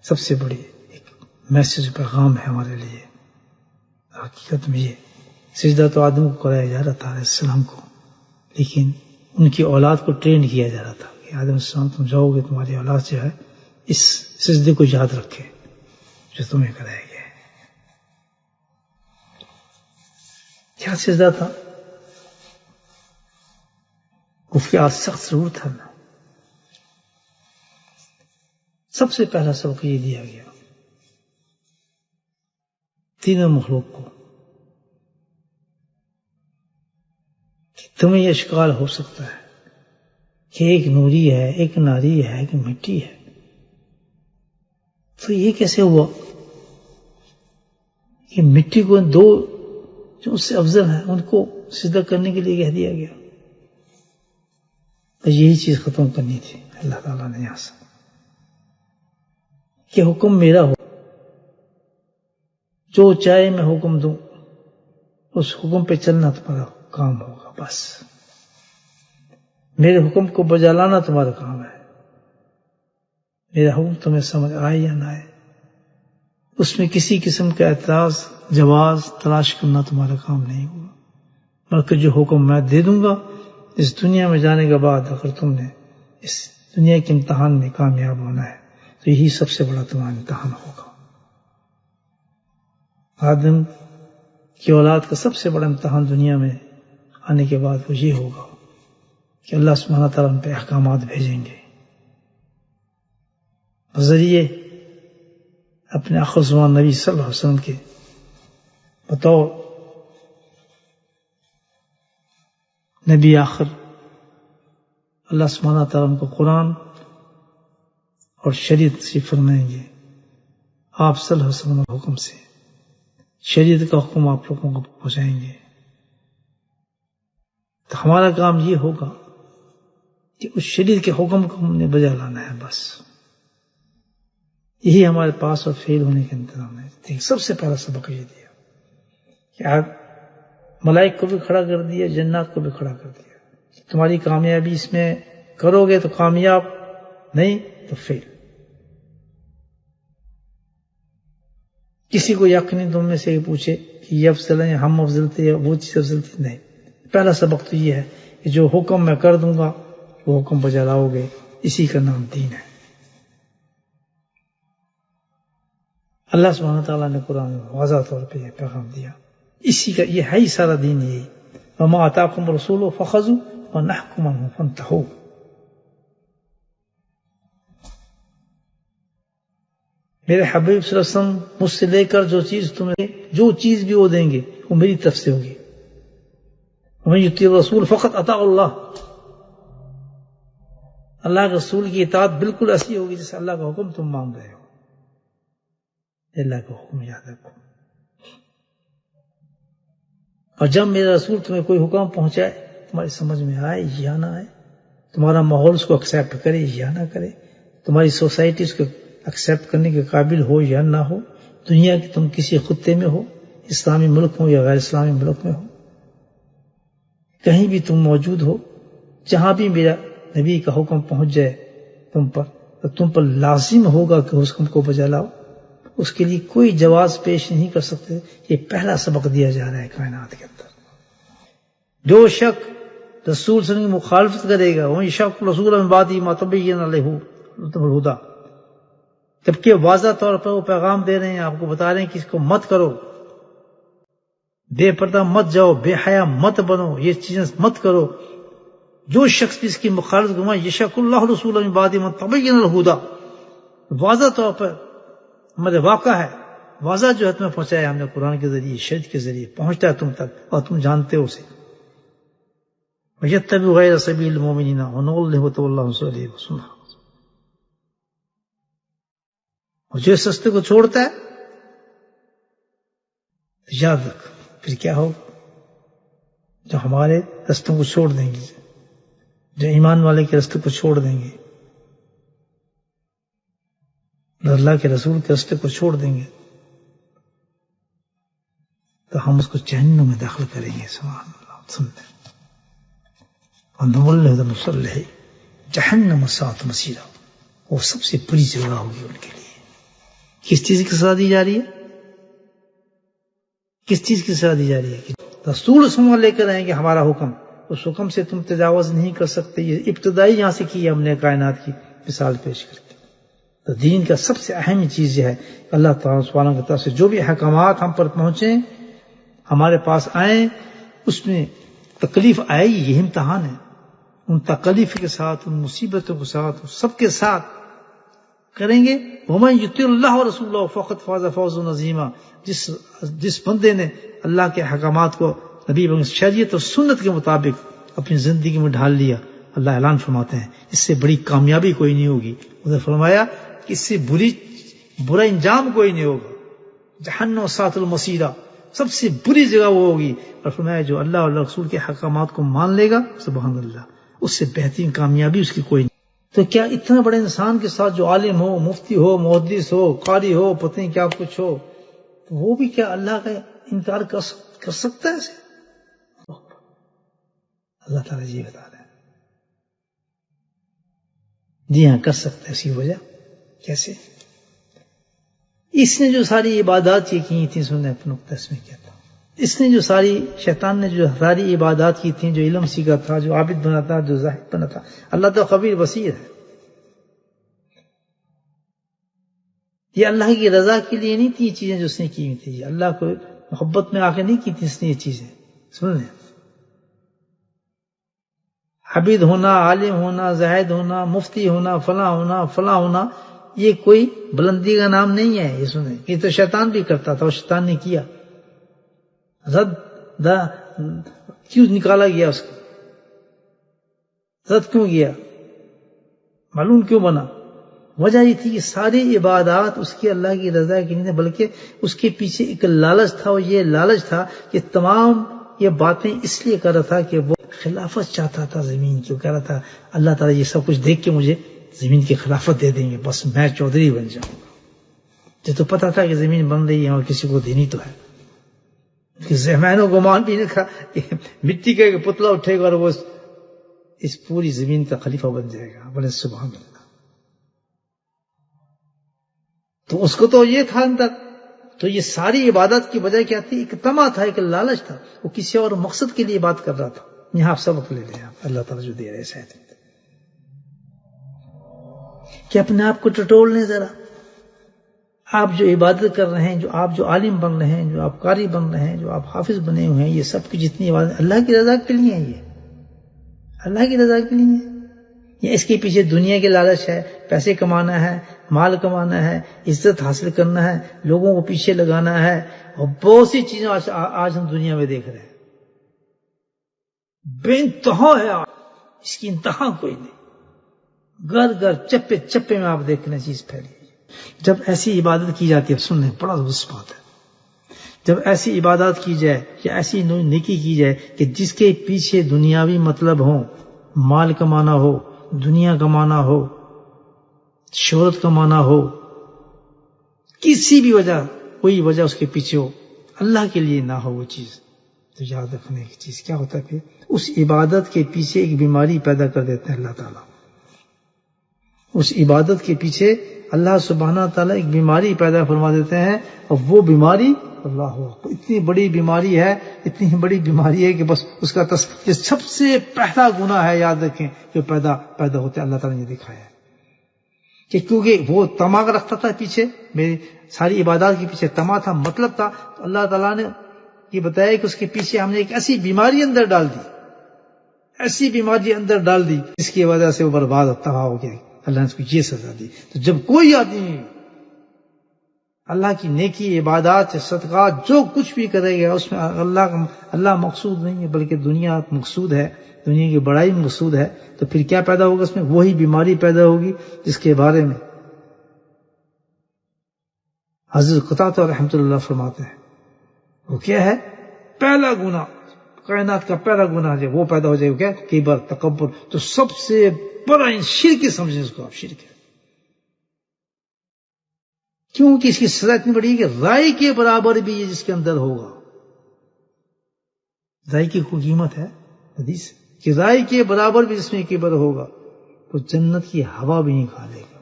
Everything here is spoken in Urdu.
سب سے بڑی ایک میسج پیغام ہے ہمارے لیے. حقیقت میں یہ سجدہ تو آدم کو کرایا جا رہا تھا علیہ السلام کو، لیکن ان کی اولاد کو ٹرین کیا جا رہا تھا کہ آدم السلام تم جاؤ گے، تمہاری اولاد جو ہے اس سجدے کو یاد رکھے جو تمہیں کرایا گیا ہے. کیا سجدہ تھا؟ کفر سخت ضرور تھا. سب سے پہلا سبق یہ دیا گیا تینوں مخلوق کو کہ تمہیں یہ اشکال ہو سکتا ہے کہ ایک نوری ہے، ایک ناری ہے، ایک مٹی ہے، تو یہ کیسے ہوا کہ مٹی کو دو جو اس سے افضل ہیں ان کو سجدہ کرنے کے لیے کہہ دیا گیا؟ تو یہی چیز ختم کرنی تھی اللہ تعالیٰ نے یہاں سے کہ حکم میرا ہو، جو چاہے میں حکم دوں، اس حکم پہ چلنا تمہارا کام ہوگا. بس میرے حکم کو بجا لانا تمہارا کام ہے. میرا حکم تمہیں سمجھ آئے یا نہ آئے، اس میں کسی قسم کا اعتراض جواز تلاش کرنا تمہارا کام نہیں ہوگا، بلکہ جو حکم میں دے دوں گا اس دنیا میں جانے کے بعد اگر تم نے اس دنیا کے امتحان میں کامیاب ہونا ہے تو یہی سب سے بڑا تمہارا امتحان ہوگا. آدم کی اولاد کا سب سے بڑا امتحان دنیا میں آنے کے بعد وہ یہ ہوگا کہ اللہ سبحانہ تعالیٰ ان پہ احکامات بھیجیں گے بذریعے اپنے آخر زمان نبی صلی اللہ علیہ وسلم کے بطور نبی آخر. اللہ سبحانہ تعالیٰ ان کو قرآن اور شریعت نصیب فرمائیں گے. آپ صلی اللہ علیہ وسلم کے حکم سے شریعت کا حکم آپ لوگوں کو پہنچائیں گے. تو ہمارا کام یہ ہوگا کہ اس شریعت کے حکم کو ہم نے بجا لانا ہے. بس یہی ہمارے پاس اور فیل ہونے کے انتظام ہے. سب سے پہلا سبق یہ دیا کہ آپ ملائک کو بھی کھڑا کر دیا، جنات کو بھی کھڑا کر دیا. تمہاری کامیابی اس میں کرو گے تو کامیاب، نہیں تو فیل. کسی کو یقین نہیں تم میں سے پوچھے کہ یہ افضل ہے یا ہم افضل تھے یا وہ چیز افضل تھی، نہیں. پہلا سبق تو یہ ہے کہ جو حکم میں کر دوں گا وہ حکم بجا لاؤ گے، اسی کا نام دین ہے. اللہ سبحانہ تعالیٰ نے قرآن میں واضح طور پہ یہ پیغام دیا. اسی کا یہ ہے ہی سارا دین. یہی وما آتاکم الرسول فخذوا ونهاکم عنہ فانتہوا. میرے حبیب صلی اللہ علیہ وسلم مجھ سے لے کر جو چیز بھی وہ دیں گے وہ میری طرف سے ہوگی. ومن یطیع الرسول فقط اطاع اللہ. اللہ کے رسول کی اطاعت بالکل ایسی ہوگی جیسے اللہ کا حکم تم مان رہے ہو. اللہ کا حکم یاد رکھو. اور جب میرا رسول تمہیں کوئی حکم پہنچائے، تمہاری سمجھ میں آئے یا نہ آئے، تمہارا ماحول اس کو ایکسیپٹ کرے یا نہ کرے، تمہاری سوسائٹی اس کو ایکسیپٹ کرنے کے قابل ہو یا نہ ہو، دنیا کے تم کسی خطے میں ہو، اسلامی ملک ہو یا غیر اسلامی ملک میں ہو، کہیں بھی تم موجود ہو، جہاں بھی میرا نبی کا حکم پہنچ جائے تم پر، تو تم پر لازم ہوگا کہ اس حکم کو بجا لاؤ. اس کے لیے کوئی جواز پیش نہیں کر سکتے. یہ پہلا سبق دیا جا رہا ہے کائنات کے اندر. جو شخص رسول صلی اللہ علیہ وسلم کی مخالفت کرے گا وہی شخص رسول من بعد ما تبین له الہدی، جبکہ واضح طور پر وہ پیغام دے رہے ہیں، آپ کو بتا رہے ہیں کہ اس کو مت کرو، بے پردہ مت جاؤ، بے حیا مت بنو، یہ چیزیں مت کرو. جو شخص بھی اس کی مخالفت کرے یشاء اللہ رسول من بعد ما تبین الہدی، واضح طور پر ہمارے واقع ہے، واضح جو ہے تمہیں پہنچایا ہم نے قرآن کے ذریعے، شریعت کے ذریعے پہنچتا ہے تم تک اور تم جانتے ہو اسے. وَيَتَّبِعْ غَيْرَ سَبِيلِ الْمُؤْمِنِينَ وَنُضِلُّهُ وَتَوَلَّهُ رَسُولِهِ وَسُنَّهُ. اور جو اس راستے کو چھوڑتا ہے تو یاد رکھ پھر کیا ہوگا. جو ہمارے راستوں کو چھوڑ دیں گے، جو ایمان والے کے راستے کو چھوڑ دیں گے، اللہ کے رسول کے راستے کو چھوڑ دیں گے، تو ہم اس کو جہنم میں داخل کریں گے. سبحان اللہ. سنتے جہنم سات مسیرہ، وہ سب سے بری جگہ ہوگی ان کے لیے. کس چیز کی سزا دی جا رہی ہے؟ کس چیز کی سزا دی جا رہی ہے؟ رسول سمجھ لے کر آئیں گے ہمارا حکم، اس حکم سے تم تجاوز نہیں کر سکتے. یہ ابتدائی یہاں سے کی ہم نے کائنات کی مثال پیش کر کے. تو دین کا سب سے اہم چیز یہ ہے کہ اللہ تعالیٰ سبحانہ کی طرف سے جو بھی احکامات ہم پر پہنچیں، ہمارے پاس آئیں، اس میں تکلیف آئے گی، یہ امتحان ہے. ان تکلیف کے ساتھ، ان مصیبتوں کے ساتھ، سب کے ساتھ کریں گے. وَمَن يُطِعِ اللَّهَ وَرَسُولَهُ فَقَدْ فَازَ فَوْزًا عَظِيمًا. جس بندے نے اللہ کے احکامات کو نبی شریعت اور سنت کے مطابق اپنی زندگی میں ڈھال لیا، اللہ اعلان فرماتے ہیں اس سے بڑی کامیابی کوئی نہیں ہوگی. ادھر فرمایا کہ اس سے برا انجام کوئی نہیں ہوگا. جہنم سات المصیرہ، سب سے بری جگہ وہ ہوگی. اور فرمایا جو اللہ اور رسول کے احکامات کو مان لے گا، سبحان اللہ، اس سے بہترین کامیابی اس کی کوئی نہیں. تو کیا اتنا بڑے انسان کے ساتھ جو عالم ہو، مفتی ہو، محدث ہو، قاری ہو، پتہ نہیں کیا کچھ ہو، تو وہ بھی کیا اللہ کا انکار کر سکتا ہے؟ اسے اللہ تعالیٰ یہ بتا رہے ہیں. جی ہاں، کر سکتا ہے. اسی وجہ کیسے؟ اس نے جو ساری عبادات یہ کی تھیں، سننے نقطہ اس میں کیا تھا، اس نے جو ساری شیطان نے جو ساری عبادات کی تھیں، جو علم سیکھا تھا، جو عابد بنا تھا، جو زاہد بنا تھا، اللہ تو خبیر بصیر ہے. یہ اللہ کی رضا کے لیے نہیں تھی یہ چیزیں جو اس نے کی تھی، یہ اللہ کو محبت میں آ کے نہیں کی تھی اس نے یہ چیزیں. سن لیں، عابد ہونا، عالم ہونا، زاہد ہونا، مفتی ہونا، فلاں ہونا، فلاں ہونا، یہ کوئی بلندی کا نام نہیں ہے. یہ سنیں، یہ تو شیطان بھی کرتا تھا اور شیطان نے کیا. کیوں نکالا گیا اس کو؟ رد کیوں گیا؟ معلوم کیوں بنا؟ وجہ یہ تھی کہ ساری عبادات اس کی اللہ کی رضا کی نہیں تھی، بلکہ اس کے پیچھے ایک لالچ تھا. اور یہ لالچ تھا کہ تمام یہ باتیں اس لیے کر رہا تھا کہ وہ خلافت چاہتا تھا زمین کی. وہ کہہ رہا تھا اللہ تعالیٰ یہ سب کچھ دیکھ کے مجھے زمین کی خلافت دے دیں گے، بس میں چودھری بن جاؤں گا. جو تو پتا تھا کہ زمین بن رہی ہے اور کسی کو دینی تو ہے. ذہن و گمان بھی نہیں تھا کہ مٹی کا ایک پتلا اٹھے گا اور وہ اس پوری زمین کا خلیفہ بن جائے گا. بولے سبحان اللہ. تو اس کو تو یہ تھا اندر. تو یہ ساری عبادت کی وجہ کیا تھی؟ ایک طمع تھا، ایک لالچ تھا. وہ کسی اور مقصد کے لیے بات کر رہا تھا. یہاں آپ سبق لے لیں، اللہ تعالیٰ جو دے رہے شاید کہ اپنے آپ کو ٹٹول لیں ذرا. آپ جو عبادت کر رہے ہیں، جو آپ جو عالم بن رہے ہیں، جو آپ قاری بن رہے ہیں، جو آپ حافظ بنے ہوئے ہیں، یہ سب کی جتنی عبادت اللہ کی رضا کے لیے ہیں. یہ اللہ کی رضا کے لیے ہے. یہ اس کے پیچھے دنیا کے لالچ ہے، پیسے کمانا ہے، مال کمانا ہے، عزت حاصل کرنا ہے، لوگوں کو پیچھے لگانا ہے، اور بہت سی چیزیں آج ہم دنیا میں دیکھ رہے ہیں. بے انتہا ہے، اس کی انتہا کوئی نہیں. گھر گھر چپے چپے میں آپ دیکھ رہے ہیں چیز پھیلی. جب ایسی عبادت کی جاتی ہے، سننے بڑا درست بات ہے، جب ایسی عبادت کی جائے یا ایسی نیکی کی جائے کہ جس کے پیچھے دنیاوی مطلب ہو، مال کمانا ہو، دنیا کمانا ہو، شہرت کمانا ہو، کسی بھی وجہ، کوئی وجہ اس کے پیچھے ہو، اللہ کے لیے نہ ہو وہ چیز، تو یاد رکھنے کی چیز کیا ہوتا ہے پھر اس عبادت کے پیچھے ایک بیماری پیدا کر دیتے ہیں اللہ تعالیٰ. اس عبادت کے پیچھے اللہ سبحانہ تعالیٰ ایک بیماری پیدا فرما دیتے ہیں، اور وہ بیماری اللہ اتنی بڑی بیماری ہے، اتنی بڑی بیماری ہے کہ بس اس کا یہ سب سے پہلا گناہ ہے، یاد رکھیں، جو پیدا ہوتے اللہ تعالیٰ نے دکھایا ہے کہ کیونکہ وہ طمع رکھتا تھا پیچھے، میری ساری عبادات کے پیچھے طمع تھا، مطلب تھا. تو اللہ تعالیٰ نے یہ بتایا کہ اس کے پیچھے ہم نے ایک ایسی بیماری اندر ڈال دی، ایسی بیماری اندر ڈال دی جس کی وجہ سے وہ برباد اور تباہ ہو گیا. اللہ نے اس کو یہ سزا دی. تو جب کوئی آدمی اللہ کی نیکی، عبادات، صدقات جو کچھ بھی کرے گا اس میں اللہ مقصود نہیں ہے بلکہ دنیا مقصود ہے، دنیا کی بڑائی مقصود ہے، تو پھر کیا پیدا ہوگا اس میں؟ وہی بیماری پیدا ہوگی جس کے بارے میں حضرت قطادہ رحمۃ اللہ فرماتے ہیں. وہ کیا ہے؟ پہلا گناہ، کائنات کا پہلا گناہ جو وہ پیدا ہو جائے گا، کیا؟ کبر، تکبر. تو سب سے بڑا شرک سمجھیں اس کو آپ، شرک ہے. کیونکہ اس کی سزا اتنی بڑی ہے کہ رائی کے برابر بھی یہ جس کے اندر ہوگا. رائی کی کوئی قیمت ہے حدیث کہ رائی کے برابر بھی جس میں کبر ہوگا وہ جنت کی ہوا بھی نہیں کھا لے گا.